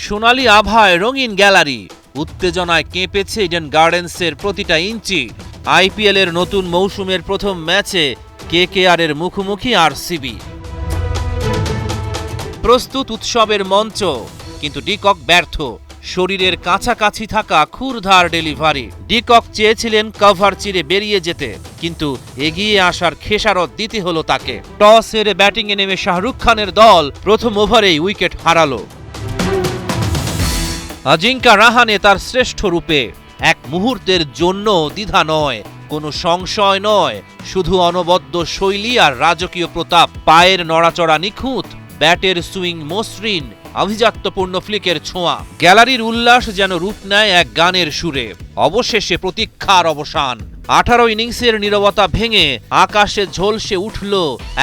সোনালী আভায় রঙিন গ্যালারি, উত্তেজনায় কেঁপেছে ইডেন গার্ডেন্সের প্রতিটা ইঞ্চি। আইপিএলের নতুন মৌসুমের প্রথম ম্যাচে কেকেআরের মুখোমুখি আরসিবি। প্রস্তুত উৎসবের মঞ্চ, কিন্তু ডিকক ব্যর্থ। শরীরের কাছাকাছি থাকা ক্ষুরধার ডেলিভারি। ডিকক চেয়েছিলেন কভার চিরে বেরিয়ে যেতে, কিন্তু এগিয়ে আসার খেসারত দিতে হলো তাকে। টস হেরে ব্যাটিংয়ে নেমে শাহরুখ খানের দল প্রথম ওভারেই উইকেট হারালো। আজিঙ্কা রাহানে তার শ্রেষ্ঠ রূপে। এক মুহূর্তের জন্য দ্বিধা নয়, কোনো সংশয় নয়, শুধু অনবদ্য শৈলী আর রাজকীয় প্রতাপ। পায়ের নড়াচড়া নিখুঁত, ব্যাটের সুইং মসৃণ, আভিজাত্যপূর্ণ ফ্লিকের ছোঁয়া। গ্যালারির উল্লাস যেন রূপ নেয় এক গানের সুরে। অবশেষে প্রতীক্ষার অবসান। 18 ইনিংসের নীরবতা ভেঙে আকাশে ঝলসে উঠল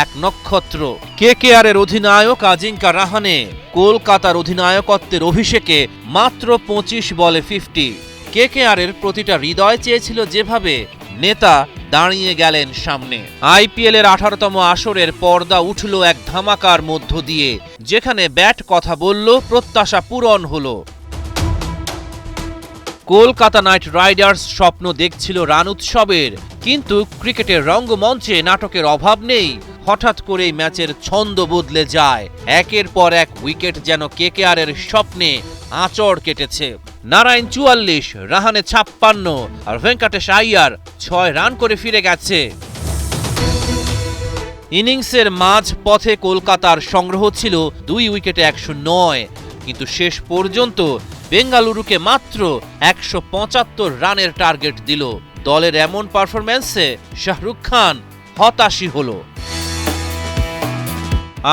এক নক্ষত্র। কেকেআরের অধিনায়ক আজিঙ্কা রাহানে কলকাতার অধিনায়কত্বের অভিষেকে মাত্র 25 বলে 50। কেকেআরের প্রতিটা হৃদয় চেয়েছিল যেভাবে, নেতা দাঁড়িয়ে গেলেন সামনে। আইপিএলের 18তম আসরের পর্দা উঠল এক ধামাকার মধ্য দিয়ে, যেখানে ব্যাট কথা বলল, প্রত্যাশা পূরণ হলো। কলকাতা নাইট রাইডার্স স্বপ্ন দেখছিল রান উৎসবের, কিন্তু ক্রিকেটের রঙ্গমঞ্চে নাটকের অভাব নেই। হঠাৎ করেই ম্যাচের ছন্দ বদলে যায়। একের পর এক উইকেট যেন কেকেআরের স্বপ্নে আঁচড় কেটেছে। নারায়ণ 44, রাহানে 56 আর ভেঙ্কটেশ আইয়ার 6 রান করে ফিরে গেছে। ইনিংসের মাঝ পথে কলকাতার সংগ্রহ ছিল 2 উইকেটে 109, কিন্তু শেষ পর্যন্ত বেঙ্গালুরুকে মাত্র 175 রানের টার্গেট দিল। দলের এমন পারফরম্যান্সে শাহরুখ খান হতাশই হলো।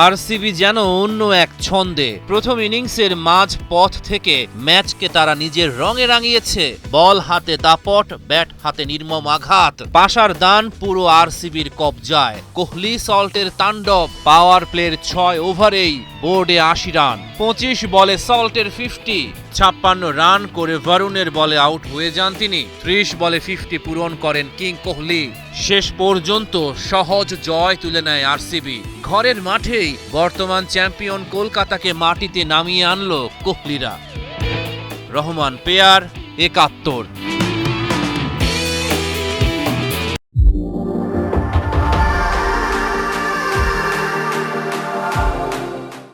আরসিবি যেন অন্য এক ছন্দে। প্রথম ইনিংসের মাঝ পথ থেকে ম্যাচকে তারা নিজের রঙে রাঙিয়েছে। বল হাতে দাপট, ব্যাট হাতে নির্মম আঘাত। পাশার দান পুরো আরসিবির কবজায়। কোহলি সল্টের তাণ্ডব। পাওয়ার প্লের 6 ওভারেই বোর্ডে 80 রান। 25 বলে সল্টের 50, 56 রান করে ভারুণের বলে আউট হয়ে যান তিনি। 30 বলে 50 পূরণ করেন কিং কোহলি। শেষ পর্যন্ত সহজ জয় তুলে নেয় আরসিবি। ঘরের মাঠেই বর্তমান চ্যাম্পিয়ন কলকাতাকে মাটিতে নামিয়ে আনলো কোহলিরা। রহমান পেয়ার 71।